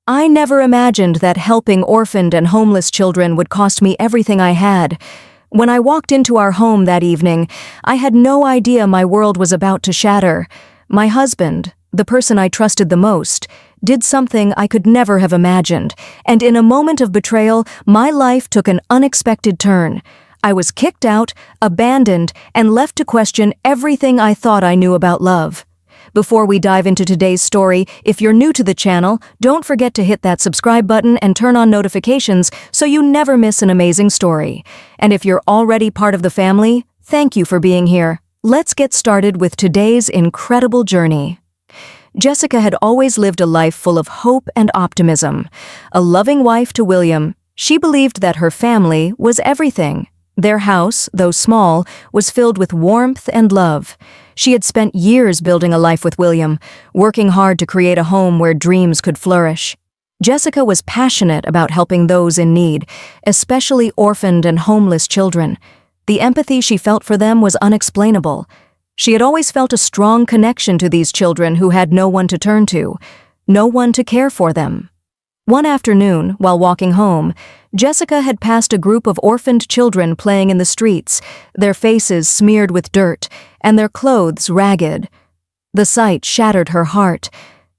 I never imagined that helping orphaned and homeless children would cost me everything I had. When I walked into our home that evening, I had no idea my world was about to shatter. My husband, the person I trusted the most, did something I could never have imagined, and in a moment of betrayal, my life took an unexpected turn. I was kicked out, abandoned, and left to question everything I thought I knew about love. Before we dive into today's story, if you're new to the channel, don't forget to hit that subscribe button and turn on notifications so you never miss an amazing story. And if you're already part of the family, thank you for being here. Let's get started with today's incredible journey. Jessica had always lived a life full of hope and optimism. A loving wife to William, she believed that her family was everything. Their house, though small, was filled with warmth and love. She had spent years building a life with William, working hard to create a home where dreams could flourish. Jessica was passionate about helping those in need, especially orphaned and homeless children. The empathy she felt for them was unexplainable. She had always felt a strong connection to these children who had no one to turn to, no one to care for them. One afternoon, while walking home, Jessica had passed a group of orphaned children playing in the streets, their faces smeared with dirt, and their clothes ragged. The sight shattered her heart.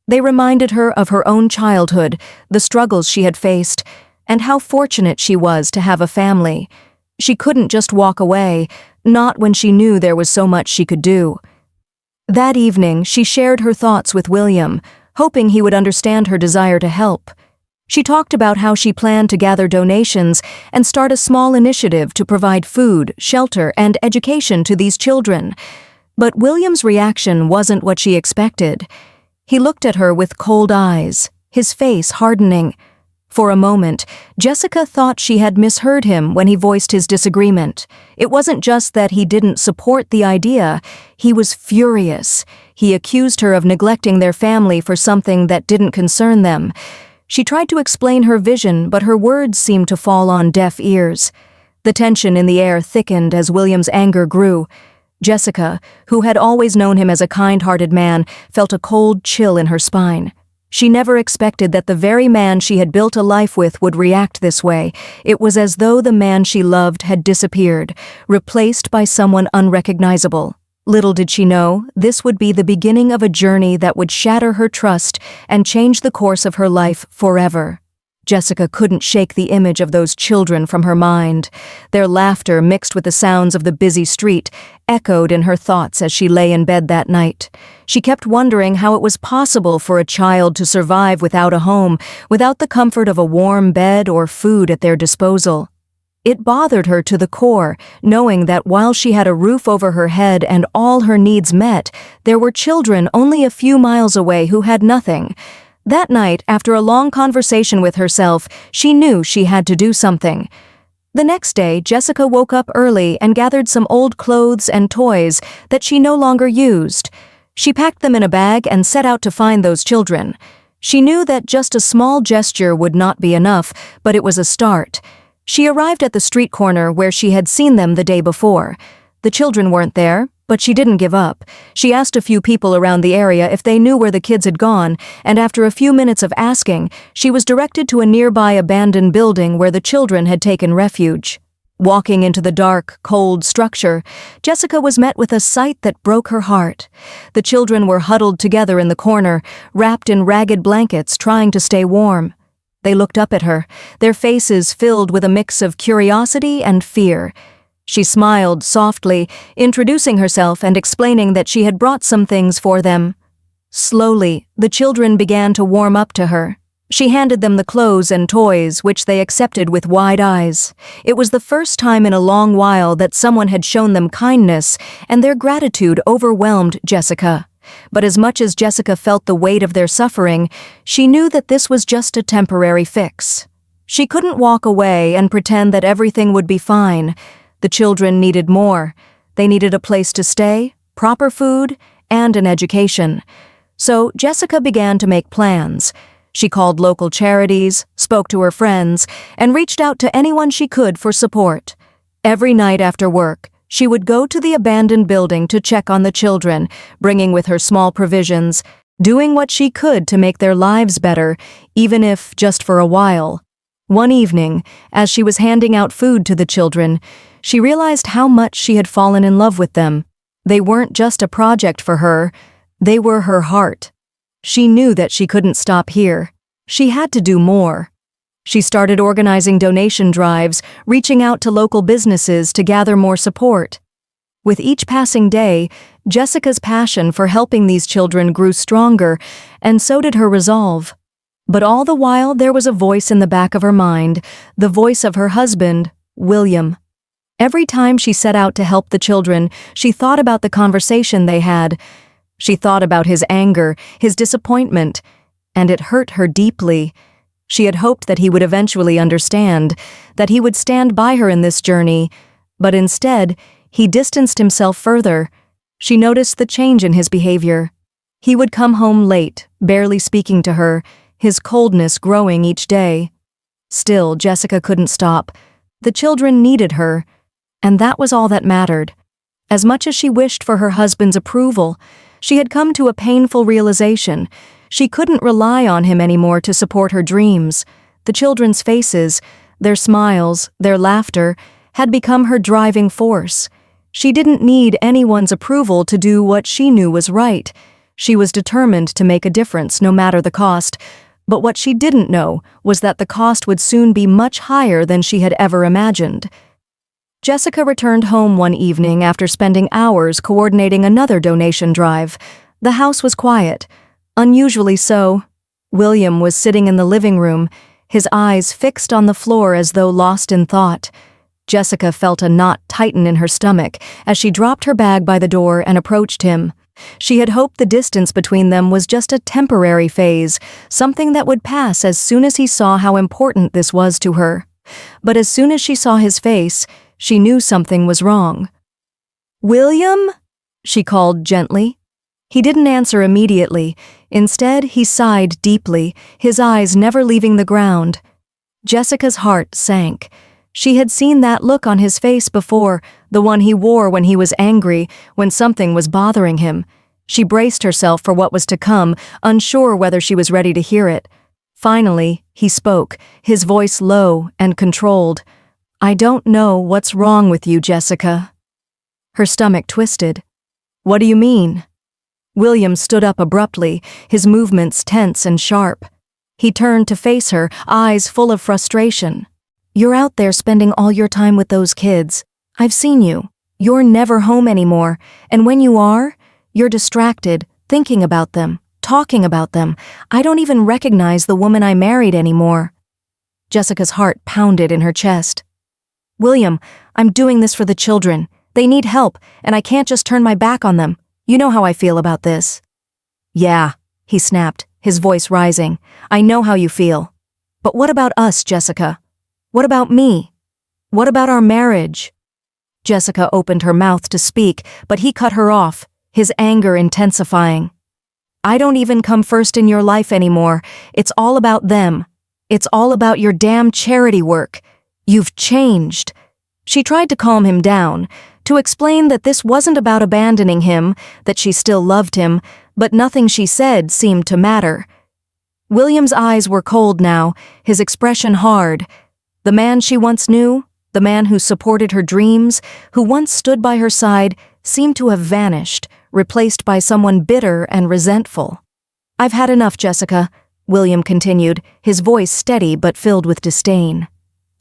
They reminded her of her own childhood, the struggles she had faced, and how fortunate she was to have a family. She couldn't just walk away, not when she knew there was so much she could do. That evening, she shared her thoughts with William, hoping he would understand her desire to help. She talked about how she planned to gather donations and start a small initiative to provide food, shelter, and education to these children. But William's reaction wasn't what she expected. He looked at her with cold eyes, his face hardening. For a moment, Jessica thought she had misheard him when he voiced his disagreement. It wasn't just that he didn't support the idea, he was furious. He accused her of neglecting their family for something that didn't concern them. She tried to explain her vision, but her words seemed to fall on deaf ears. The tension in the air thickened as William's anger grew. Jessica, who had always known him as a kind-hearted man, felt a cold chill in her spine. She never expected that the very man she had built a life with would react this way. It was as though the man she loved had disappeared, replaced by someone unrecognizable. Little did she know, this would be the beginning of a journey that would shatter her trust and change the course of her life forever. Jessica couldn't shake the image of those children from her mind. Their laughter, mixed with the sounds of the busy street, echoed in her thoughts as she lay in bed that night. She kept wondering how it was possible for a child to survive without a home, without the comfort of a warm bed or food at their disposal. It bothered her to the core, knowing that while she had a roof over her head and all her needs met, there were children only a few miles away who had nothing. That night, after a long conversation with herself, she knew she had to do something. The next day, Jessica woke up early and gathered some old clothes and toys that she no longer used. She packed them in a bag and set out to find those children. She knew that just a small gesture would not be enough, but it was a start. She arrived at the street corner where she had seen them the day before. The children weren't there, but she didn't give up. She asked a few people around the area if they knew where the kids had gone, and after a few minutes of asking, she was directed to a nearby abandoned building where the children had taken refuge. Walking into the dark, cold structure, Jessica was met with a sight that broke her heart. The children were huddled together in the corner, wrapped in ragged blankets, trying to stay warm. They looked up at her, their faces filled with a mix of curiosity and fear. She smiled softly, introducing herself and explaining that she had brought some things for them. Slowly, the children began to warm up to her. She handed them the clothes and toys, which they accepted with wide eyes. It was the first time in a long while that someone had shown them kindness, and their gratitude overwhelmed Jessica. But as much as Jessica felt the weight of their suffering, she knew that this was just a temporary fix. She couldn't walk away and pretend that everything would be fine. The children needed more. They needed a place to stay, proper food, and an education. So Jessica began to make plans. She called local charities, spoke to her friends, and reached out to anyone she could for support. Every night after work, she would go to the abandoned building to check on the children, bringing with her small provisions. doing what she could to make their lives better, even if just for a while. One evening, as she was handing out food to the children, she realized how much she had fallen in love with them. They weren't just a project for her, they were her heart. She knew that she couldn't stop here. She had to do more. She started organizing donation drives, reaching out to local businesses to gather more support. With each passing day, Jessica's passion for helping these children grew stronger, and so did her resolve. But all the while there was a voice in the back of her mind, the voice of her husband, William. Every time she set out to help the children, she thought about the conversation they had. She thought about his anger, his disappointment, and it hurt her deeply. She had hoped that he would eventually understand, that he would stand by her in this journey, but instead, he distanced himself further. She noticed the change in his behavior. He would come home late, barely speaking to her, his coldness growing each day. Still, Jessica couldn't stop. The children needed her, and that was all that mattered. As much as she wished for her husband's approval, she had come to a painful realization. She couldn't rely on him anymore to support her dreams. The children's faces, their smiles, their laughter, had become her driving force. She didn't need anyone's approval to do what she knew was right. She was determined to make a difference, no matter the cost. But what she didn't know was that the cost would soon be much higher than she had ever imagined. Jessica returned home one evening after spending hours coordinating another donation drive. The house was quiet. Unusually so. William was sitting in the living room, his eyes fixed on the floor as though lost in thought. Jessica felt a knot tighten in her stomach as she dropped her bag by the door and approached him. She had hoped the distance between them was just a temporary phase, something that would pass as soon as he saw how important this was to her. But as soon as she saw his face, she knew something was wrong. "William?" she called gently. He didn't answer immediately. Instead, he sighed deeply, his eyes never leaving the ground. Jessica's heart sank. She had seen that look on his face before, the one he wore when he was angry, when something was bothering him. She braced herself for what was to come, unsure whether she was ready to hear it. Finally, he spoke, his voice low and controlled. "I don't know what's wrong with you, Jessica." Her stomach twisted. "What do you mean?" William stood up abruptly, his movements tense and sharp. He turned to face her, eyes full of frustration. "You're out there spending all your time with those kids. I've seen you. You're never home anymore, and when you are, you're distracted, thinking about them, talking about them. I don't even recognize the woman I married anymore." Jessica's heart pounded in her chest. "William, I'm doing this for the children. They need help, and I can't just turn my back on them. You know how I feel about this." "Yeah," he snapped, his voice rising. "I know how you feel. But what about us, Jessica? What about me? What about our marriage?" Jessica opened her mouth to speak, but he cut her off, his anger intensifying. "I don't even come first in your life anymore. It's all about them. It's all about your damn charity work. You've changed." She tried to calm him down, to explain that this wasn't about abandoning him, that she still loved him, but nothing she said seemed to matter. William's eyes were cold now, his expression hard. The man she once knew, the man who supported her dreams, who once stood by her side, seemed to have vanished, replaced by someone bitter and resentful. "I've had enough, Jessica," William continued, his voice steady but filled with disdain.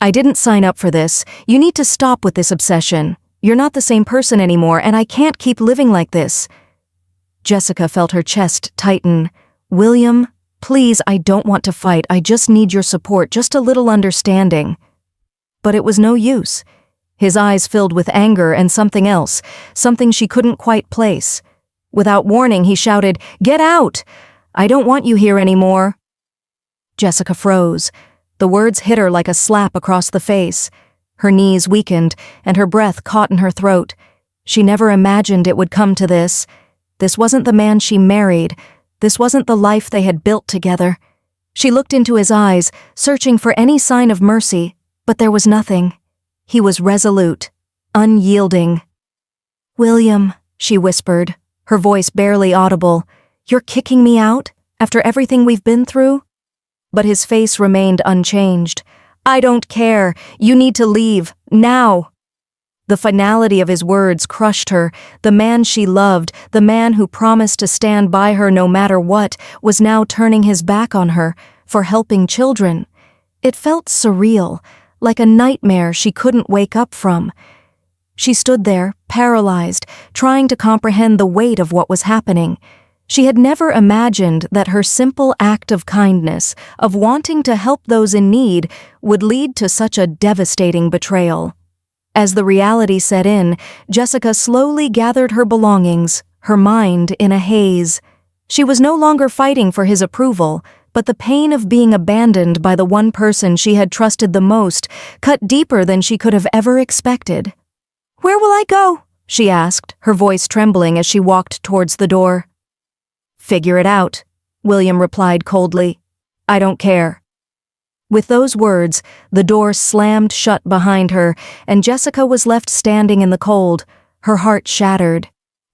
"I didn't sign up for this. You need to stop with this obsession. You're not the same person anymore, and I can't keep living like this." Jessica felt her chest tighten. "William, please, I don't want to fight. I just need your support, just a little understanding." But it was no use. His eyes filled with anger and something else, something she couldn't quite place. Without warning, he shouted, "Get out! I don't want you here anymore." Jessica froze. The words hit her like a slap across the face. Her knees weakened, and her breath caught in her throat. She never imagined it would come to this. This wasn't the man she married. This wasn't the life they had built together. She looked into his eyes, searching for any sign of mercy, but there was nothing. He was resolute, unyielding. "William," she whispered, her voice barely audible, You're kicking me out? After everything we've been through? But his face remained unchanged. I don't care. You need to leave. Now. The finality of his words crushed her. The man she loved, the man who promised to stand by her no matter what, was now turning his back on her for helping children. It felt surreal, like a nightmare she couldn't wake up from. She stood there, paralyzed, trying to comprehend the weight of what was happening. She had never imagined that her simple act of kindness, of wanting to help those in need, would lead to such a devastating betrayal. As the reality set in, Jessica slowly gathered her belongings, her mind in a haze. She was no longer fighting for his approval, but the pain of being abandoned by the one person she had trusted the most cut deeper than she could have ever expected. "Where will I go?" she asked, her voice trembling as she walked towards the door. "Figure it out," William replied coldly. "I don't care." With those words, the door slammed shut behind her, and Jessica was left standing in the cold, her heart shattered.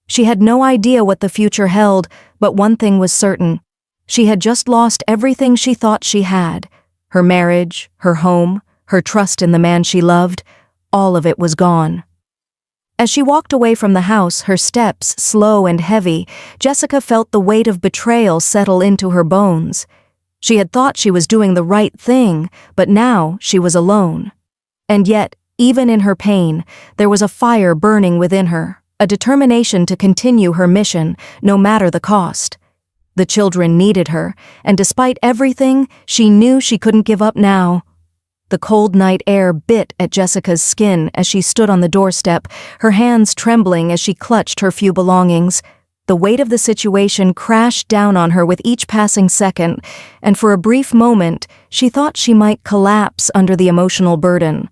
She had no idea what the future held, but one thing was certain. She had just lost everything she thought she had. Her marriage, her home, her trust in the man she loved, all of it was gone. As she walked away from the house, her steps slow and heavy, Jessica felt the weight of betrayal settle into her bones. She had thought she was doing the right thing, but now she was alone. And yet, even in her pain, there was a fire burning within her, a determination to continue her mission, no matter the cost. The children needed her, and despite everything, she knew she couldn't give up now. The cold night air bit at Jessica's skin as she stood on the doorstep, her hands trembling as she clutched her few belongings. The weight of the situation crashed down on her with each passing second, and for a brief moment, she thought she might collapse under the emotional burden.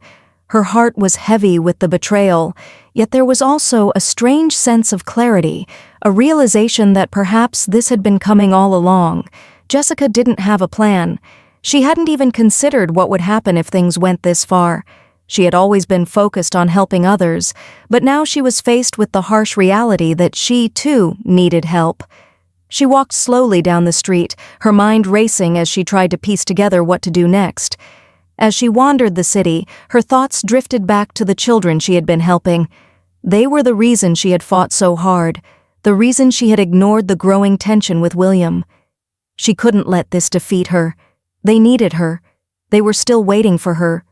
Her heart was heavy with the betrayal, yet there was also a strange sense of clarity, a realization that perhaps this had been coming all along. Jessica didn't have a plan. She hadn't even considered what would happen if things went this far. She had always been focused on helping others, but now she was faced with the harsh reality that she, too, needed help. She walked slowly down the street, her mind racing as she tried to piece together what to do next. As she wandered the city, her thoughts drifted back to the children she had been helping. They were the reason she had fought so hard, the reason she had ignored the growing tension with William. She couldn't let this defeat her. They needed her. They were still waiting for her.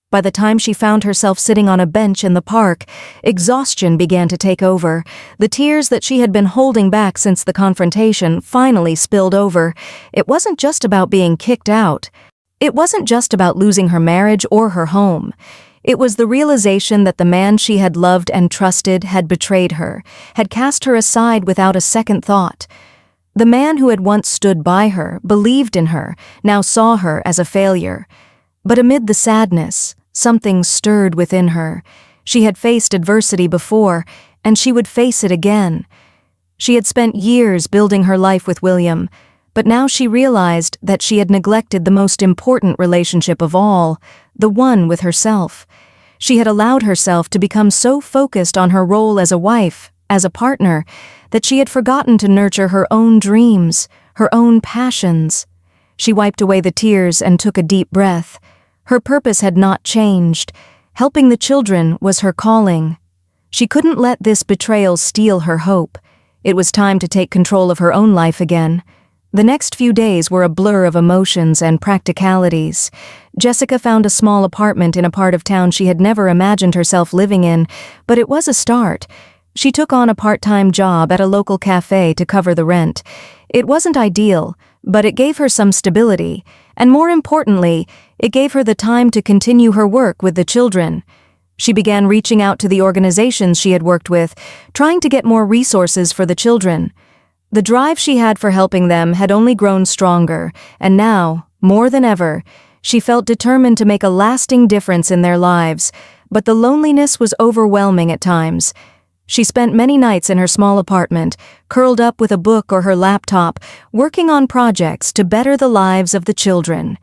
By the time she found herself sitting on a bench in the park, exhaustion began to take over. The tears that she had been holding back since the confrontation finally spilled over. It wasn't just about being kicked out. It wasn't just about losing her marriage or her home. It was the realization that the man she had loved and trusted had betrayed her, had cast her aside without a second thought. The man who had once stood by her, believed in her, now saw her as a failure. But amid the sadness, something stirred within her. She had faced adversity before, and she would face it again. She had spent years building her life with William, but now she realized that she had neglected the most important relationship of all, the one with herself. She had allowed herself to become so focused on her role as a wife, as a partner, that she had forgotten to nurture her own dreams, her own passions. She wiped away the tears and took a deep breath. Her purpose had not changed. Helping the children was her calling. She couldn't let this betrayal steal her hope. It was time to take control of her own life again. The next few days were a blur of emotions and practicalities. Jessica found a small apartment in a part of town she had never imagined herself living in, but it was a start. She took on a part-time job at a local cafe to cover the rent. It wasn't ideal, but it gave her some stability, and more importantly, it gave her the time to continue her work with the children. She began reaching out to the organizations she had worked with, trying to get more resources for the children. The drive she had for helping them had only grown stronger, and now, more than ever, she felt determined to make a lasting difference in their lives, but the loneliness was overwhelming at times. She spent many nights in her small apartment, curled up with a book or her laptop, working on projects to better the lives of the children.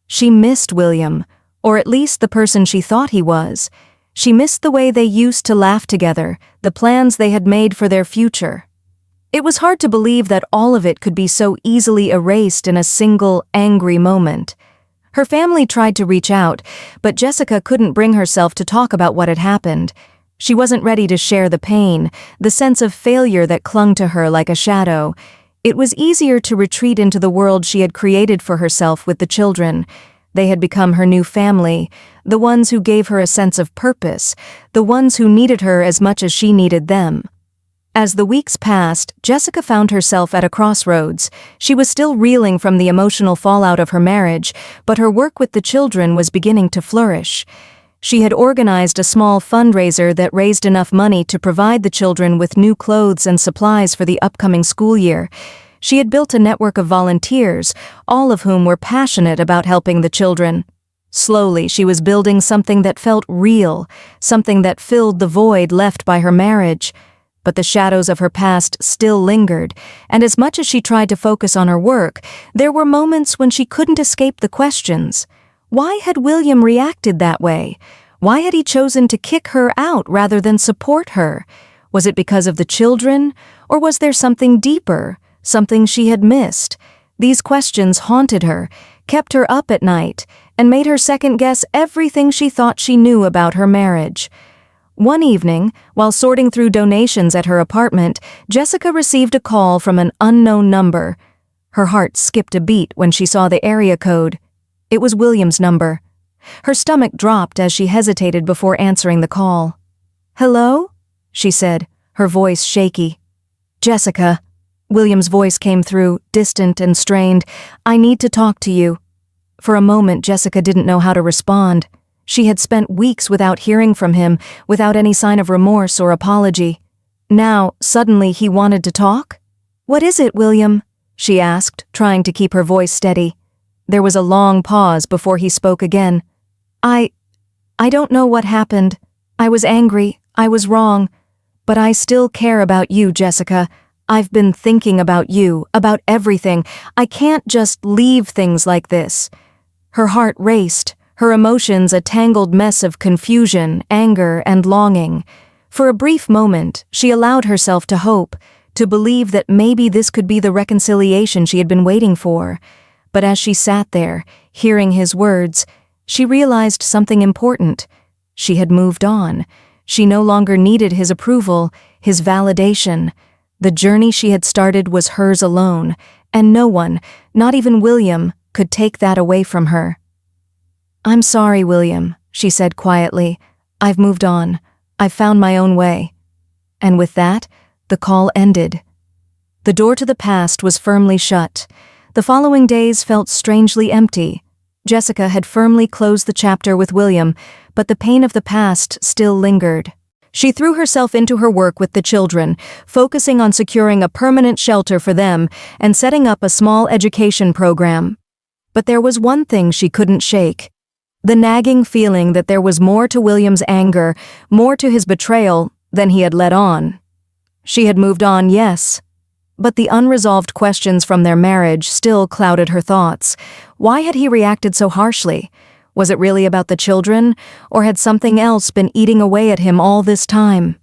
She missed William, or at least the person she thought he was. She missed the way they used to laugh together, the plans they had made for their future. It was hard to believe that all of it could be so easily erased in a single, angry moment. Her family tried to reach out, but Jessica couldn't bring herself to talk about what had happened. She wasn't ready to share the pain, the sense of failure that clung to her like a shadow. It was easier to retreat into the world she had created for herself with the children. They had become her new family, the ones who gave her a sense of purpose, the ones who needed her as much as she needed them. As the weeks passed, Jessica found herself at a crossroads. She was still reeling from the emotional fallout of her marriage, but her work with the children was beginning to flourish. She had organized a small fundraiser that raised enough money to provide the children with new clothes and supplies for the upcoming school year. She had built a network of volunteers, all of whom were passionate about helping the children. Slowly, she was building something that felt real, something that filled the void left by her marriage. But the shadows of her past still lingered, and as much as she tried to focus on her work, there were moments when she couldn't escape the questions. Why had William reacted that way? Why had he chosen to kick her out rather than support her? Was it because of the children, or was there something deeper, something she had missed? These questions haunted her, kept her up at night, and made her second-guess everything she thought she knew about her marriage. One evening, while sorting through donations at her apartment, Jessica received a call from an unknown number. Her heart skipped a beat when she saw the area code. It was William's number. Her stomach dropped as she hesitated before answering the call. "Hello?" she said, her voice shaky. "Jessica." William's voice came through, distant and strained. "I need to talk to you." For a moment, Jessica didn't know how to respond. She had spent weeks without hearing from him, without any sign of remorse or apology. Now, suddenly, he wanted to talk? "What is it, William?" she asked, trying to keep her voice steady. There was a long pause before he spoke again. I don't know what happened. I was angry. I was wrong. But I still care about you, Jessica. I've been thinking about you, about everything. I can't just leave things like this." Her heart raced, her emotions a tangled mess of confusion, anger, and longing. For a brief moment, she allowed herself to hope, to believe that maybe this could be the reconciliation she had been waiting for. But as she sat there, hearing his words, she realized something important. She had moved on. She no longer needed his approval, his validation. The journey she had started was hers alone, and no one, not even William, could take that away from her. "I'm sorry, William," she said quietly. "I've moved on. I've found my own way." And with that, the call ended. The door to the past was firmly shut. The following days felt strangely empty. Jessica had firmly closed the chapter with William, but the pain of the past still lingered. She threw herself into her work with the children, focusing on securing a permanent shelter for them and setting up a small education program. But there was one thing she couldn't shake. The nagging feeling that there was more to William's anger, more to his betrayal, than he had let on. She had moved on, yes, but the unresolved questions from their marriage still clouded her thoughts. Why had he reacted so harshly? Was it really about the children, or had something else been eating away at him all this time?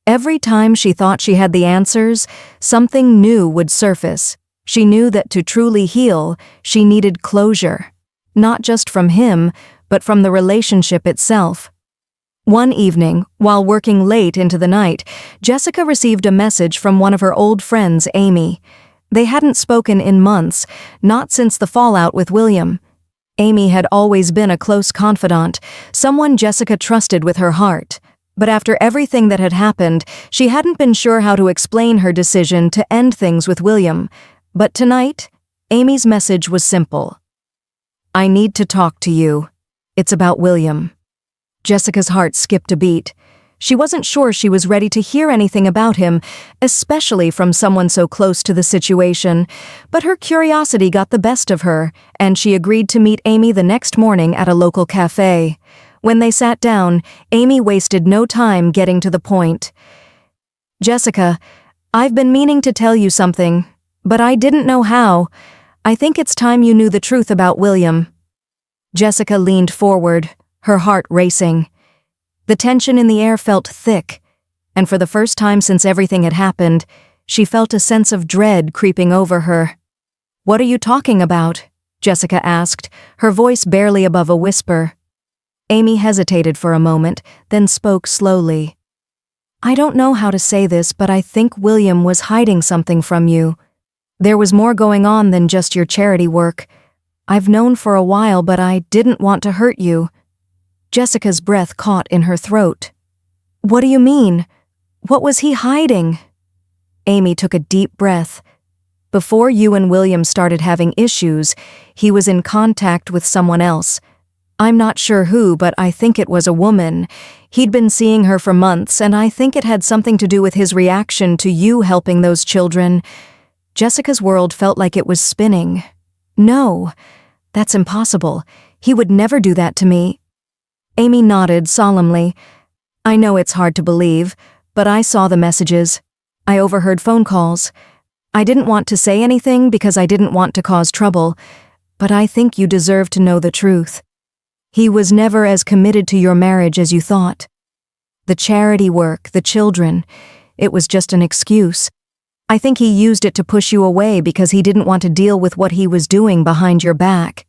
Every time she thought she had the answers, something new would surface. She knew that to truly heal, she needed closure. Not just from him, but from the relationship itself. One evening, while working late into the night, Jessica received a message from one of her old friends, Amy. They hadn't spoken in months, not since the fallout with William. Amy had always been a close confidant, someone Jessica trusted with her heart. But after everything that had happened, she hadn't been sure how to explain her decision to end things with William. But tonight, Amy's message was simple. "I need to talk to you. It's about William." Jessica's heart skipped a beat. She wasn't sure she was ready to hear anything about him, especially from someone so close to the situation, but her curiosity got the best of her, and she agreed to meet Amy the next morning at a local cafe. When they sat down, Amy wasted no time getting to the point. "Jessica, I've been meaning to tell you something, but I didn't know how. I think it's time you knew the truth about William." Jessica leaned forward, her heart racing. The tension in the air felt thick, and for the first time since everything had happened, She felt a sense of dread creeping over her. "What are you talking about?" Jessica asked, her voice barely above a whisper. Amy hesitated for a moment, then spoke slowly. "I don't know how to say this, but I think William was hiding something from you. There was more going on than just your charity work. I've known for a while, but I didn't want to hurt you." Jessica's breath caught in her throat. "What do you mean? What was he hiding?" Amy took a deep breath. "Before you and William started having issues, he was in contact with someone else. I'm not sure who, but I think it was a woman. He'd been seeing her for months, and I think it had something to do with his reaction to you helping those children." Jessica's world felt like it was spinning. "No, that's impossible. He would never do that to me." Amy nodded solemnly. "I know it's hard to believe, but I saw the messages. I overheard phone calls. I didn't want to say anything because I didn't want to cause trouble, but I think you deserve to know the truth. He was never as committed to your marriage as you thought. The charity work, the children, it was just an excuse. I think he used it to push you away because he didn't want to deal with what he was doing behind your back."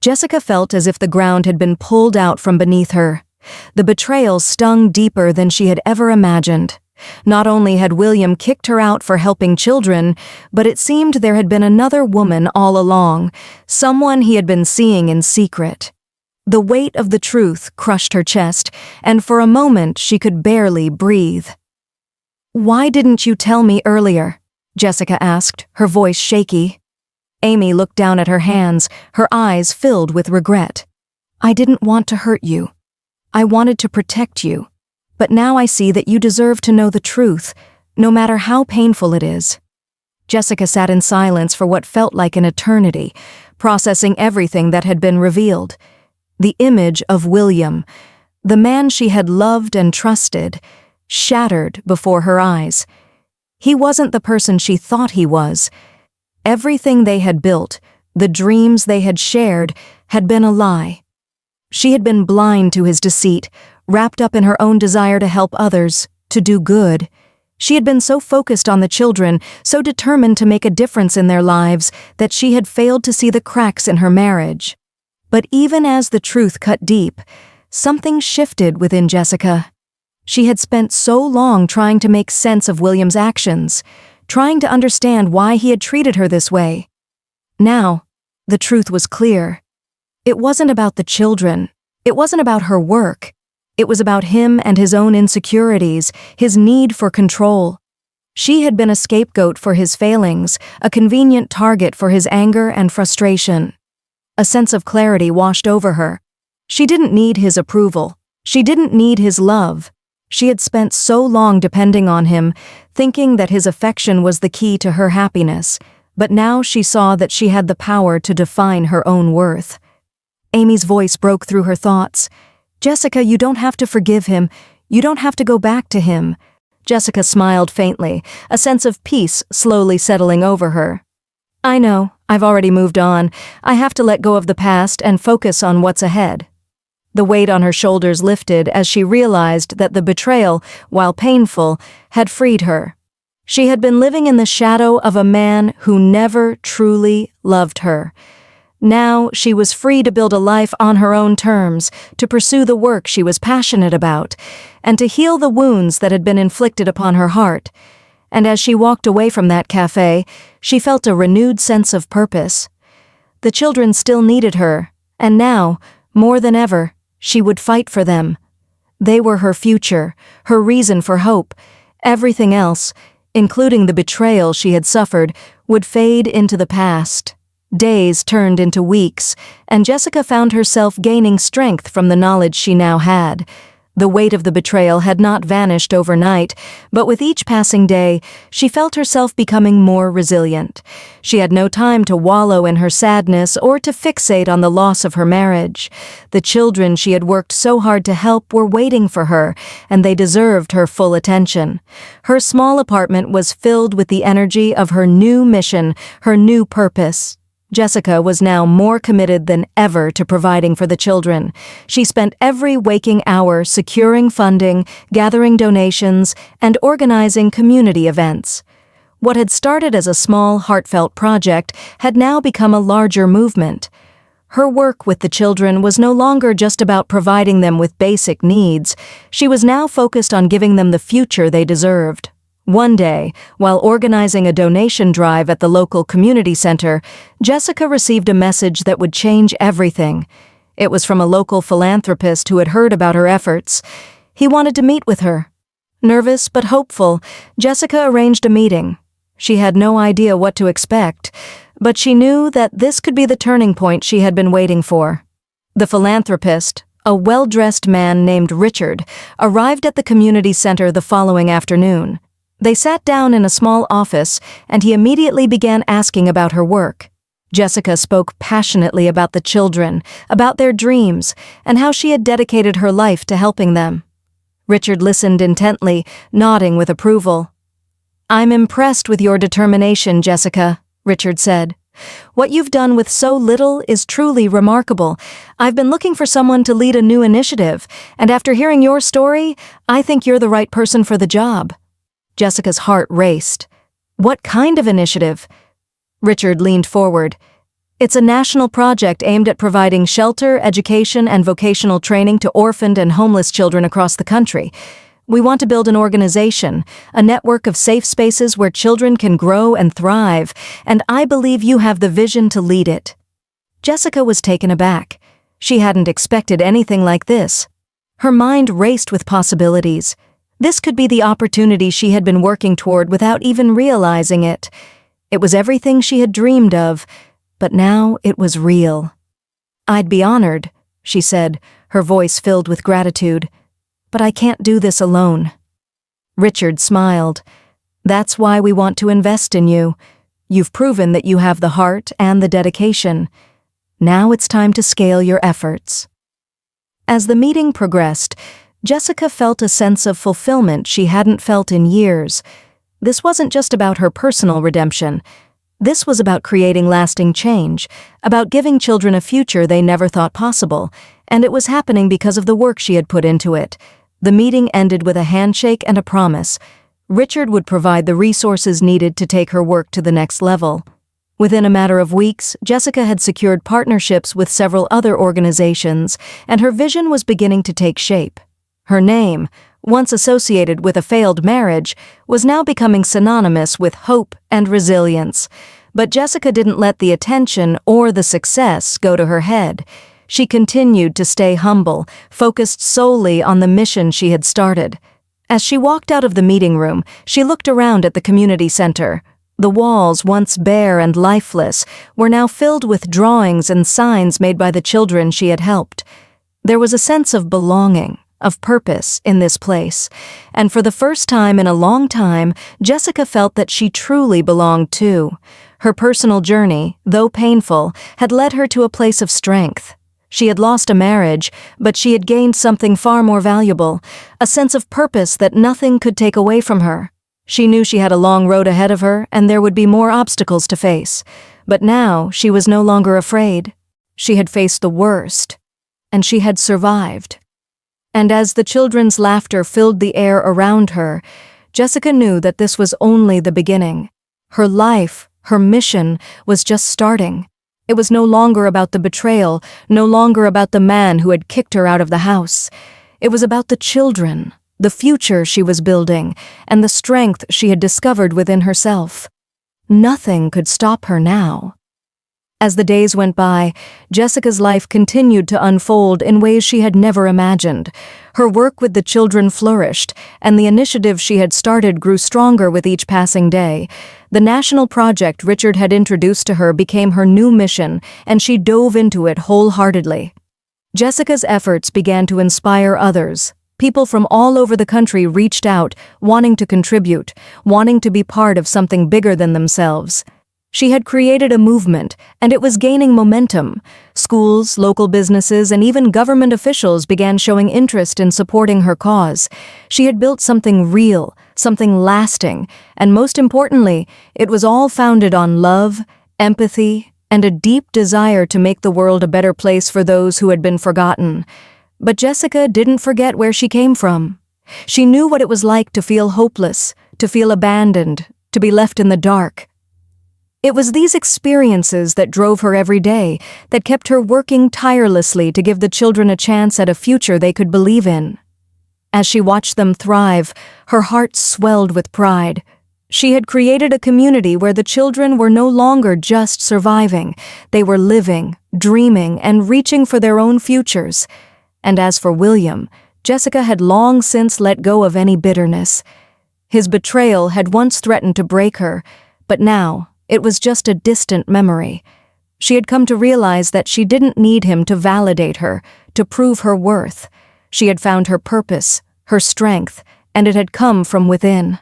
Jessica felt as if the ground had been pulled out from beneath her. The betrayal stung deeper than she had ever imagined. Not only had William kicked her out for helping children, but it seemed there had been another woman all along, someone he had been seeing in secret. The weight of the truth crushed her chest, and for a moment she could barely breathe. "Why didn't you tell me earlier?" Jessica asked, her voice shaky. Amy looked down at her hands, her eyes filled with regret. "I didn't want to hurt you. I wanted to protect you. But now I see that you deserve to know the truth, no matter how painful it is." Jessica sat in silence for what felt like an eternity, processing everything that had been revealed. The image of William, the man she had loved and trusted, shattered before her eyes. He wasn't the person she thought he was. Everything they had built, the dreams they had shared, had been a lie. She had been blind to his deceit, wrapped up in her own desire to help others, to do good. She had been so focused on the children, so determined to make a difference in their lives, that she had failed to see the cracks in her marriage. But even as the truth cut deep, something shifted within Jessica. She had spent so long trying to make sense of William's actions, trying to understand why he had treated her this way. Now, the truth was clear. It wasn't about the children. It wasn't about her work. It was about him and his own insecurities, his need for control. She had been a scapegoat for his failings, a convenient target for his anger and frustration. A sense of clarity washed over her. She didn't need his approval. She didn't need his love. She had spent so long depending on him, thinking that his affection was the key to her happiness, but now she saw that she had the power to define her own worth. Amy's voice broke through her thoughts. "Jessica, you don't have to forgive him. You don't have to go back to him." Jessica smiled faintly, a sense of peace slowly settling over her. "I know, I've already moved on. I have to let go of the past and focus on what's ahead." The weight on her shoulders lifted as she realized that the betrayal, while painful, had freed her. She had been living in the shadow of a man who never truly loved her. Now she was free to build a life on her own terms, to pursue the work she was passionate about, and to heal the wounds that had been inflicted upon her heart. And as she walked away from that cafe, she felt a renewed sense of purpose. The children still needed her, and now, more than ever, she would fight for them. They were her future, her reason for hope. Everything else, including the betrayal she had suffered, would fade into the past. Days turned into weeks, and Jessica found herself gaining strength from the knowledge she now had. The weight of the betrayal had not vanished overnight, but with each passing day, she felt herself becoming more resilient. She had no time to wallow in her sadness or to fixate on the loss of her marriage. The children she had worked so hard to help were waiting for her, and they deserved her full attention. Her small apartment was filled with the energy of her new mission, her new purpose. Jessica was now more committed than ever to providing for the children. She spent every waking hour securing funding, gathering donations, and organizing community events. What had started as a small, heartfelt project had now become a larger movement. Her work with the children was no longer just about providing them with basic needs. She was now focused on giving them the future they deserved. One day, while organizing a donation drive at the local community center, Jessica received a message that would change everything. It was from a local philanthropist who had heard about her efforts. He wanted to meet with her. Nervous but hopeful, Jessica arranged a meeting. She had no idea what to expect, but she knew that this could be the turning point she had been waiting for. The philanthropist, a well-dressed man named Richard, arrived at the community center the following afternoon. They sat down in a small office, and he immediately began asking about her work. Jessica spoke passionately about the children, about their dreams, and how she had dedicated her life to helping them. Richard listened intently, nodding with approval. "I'm impressed with your determination, Jessica," Richard said. "What you've done with so little is truly remarkable. I've been looking for someone to lead a new initiative, and after hearing your story, I think you're the right person for the job." Jessica's heart raced. "What kind of initiative?" Richard leaned forward. "It's a national project aimed at providing shelter, education, and vocational training to orphaned and homeless children across the country. We want to build an organization, a network of safe spaces where children can grow and thrive, and I believe you have the vision to lead it." Jessica was taken aback. She hadn't expected anything like this. Her mind raced with possibilities. This could be the opportunity she had been working toward without even realizing it. It was everything she had dreamed of, but now it was real. "I'd be honored," she said, her voice filled with gratitude. "But I can't do this alone." Richard smiled. "That's why we want to invest in you. You've proven that you have the heart and the dedication. Now it's time to scale your efforts." As the meeting progressed, Jessica felt a sense of fulfillment she hadn't felt in years. This wasn't just about her personal redemption. This was about creating lasting change, about giving children a future they never thought possible, and it was happening because of the work she had put into it. The meeting ended with a handshake and a promise. Richard would provide the resources needed to take her work to the next level. Within a matter of weeks, Jessica had secured partnerships with several other organizations, and her vision was beginning to take shape. Her name, once associated with a failed marriage, was now becoming synonymous with hope and resilience. But Jessica didn't let the attention or the success go to her head. She continued to stay humble, focused solely on the mission she had started. As she walked out of the meeting room, she looked around at the community center. The walls, once bare and lifeless, were now filled with drawings and signs made by the children she had helped. There was a sense of belonging, of purpose in this place, and for the first time in a long time, Jessica felt that she truly belonged too. Her personal journey, though painful, had led her to a place of strength. She had lost a marriage, but she had gained something far more valuable, a sense of purpose that nothing could take away from her. She knew she had a long road ahead of her, and there would be more obstacles to face. But now she was no longer afraid. She had faced the worst, and she had survived. And as the children's laughter filled the air around her, Jessica knew that this was only the beginning. Her life, her mission, was just starting. It was no longer about the betrayal, no longer about the man who had kicked her out of the house. It was about the children, the future she was building, and the strength she had discovered within herself. Nothing could stop her now. As the days went by, Jessica's life continued to unfold in ways she had never imagined. Her work with the children flourished, and the initiative she had started grew stronger with each passing day. The national project Richard had introduced to her became her new mission, and she dove into it wholeheartedly. Jessica's efforts began to inspire others. People from all over the country reached out, wanting to contribute, wanting to be part of something bigger than themselves. She had created a movement, and it was gaining momentum. Schools, local businesses, and even government officials began showing interest in supporting her cause. She had built something real, something lasting, and most importantly, it was all founded on love, empathy, and a deep desire to make the world a better place for those who had been forgotten. But Jessica didn't forget where she came from. She knew what it was like to feel hopeless, to feel abandoned, to be left in the dark. It was these experiences that drove her every day, that kept her working tirelessly to give the children a chance at a future they could believe in. As she watched them thrive, her heart swelled with pride. She had created a community where the children were no longer just surviving. They were living, dreaming, and reaching for their own futures. And as for William, Jessica had long since let go of any bitterness. His betrayal had once threatened to break her, but now it was just a distant memory. She had come to realize that she didn't need him to validate her, to prove her worth. She had found her purpose, her strength, and it had come from within.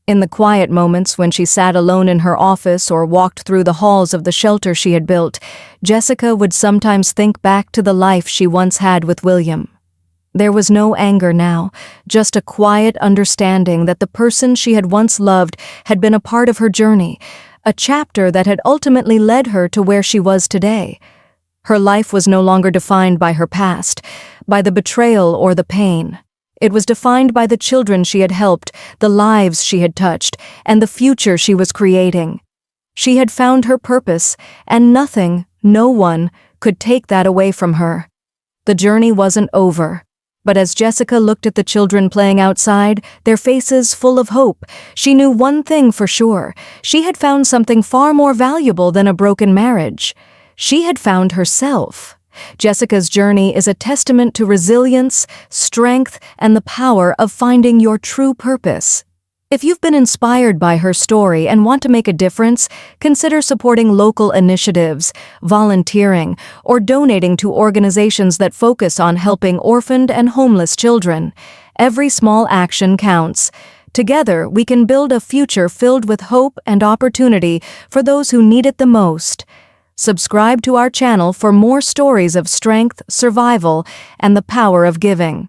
In the quiet moments when she sat alone in her office or walked through the halls of the shelter she had built, Jessica would sometimes think back to the life she once had with William. There was no anger now, just a quiet understanding that the person she had once loved had been a part of her journey, a chapter that had ultimately led her to where she was today. Her life was no longer defined by her past, by the betrayal or the pain. It was defined by the children she had helped, the lives she had touched, and the future she was creating. She had found her purpose, and nothing, no one, could take that away from her. The journey wasn't over. But as Jessica looked at the children playing outside, their faces full of hope, she knew one thing for sure. She had found something far more valuable than a broken marriage. She had found herself. Jessica's journey is a testament to resilience, strength, and the power of finding your true purpose. If you've been inspired by her story and want to make a difference, consider supporting local initiatives, volunteering, or donating to organizations that focus on helping orphaned and homeless children. Every small action counts. Together, we can build a future filled with hope and opportunity for those who need it the most. Subscribe to our channel for more stories of strength, survival, and the power of giving.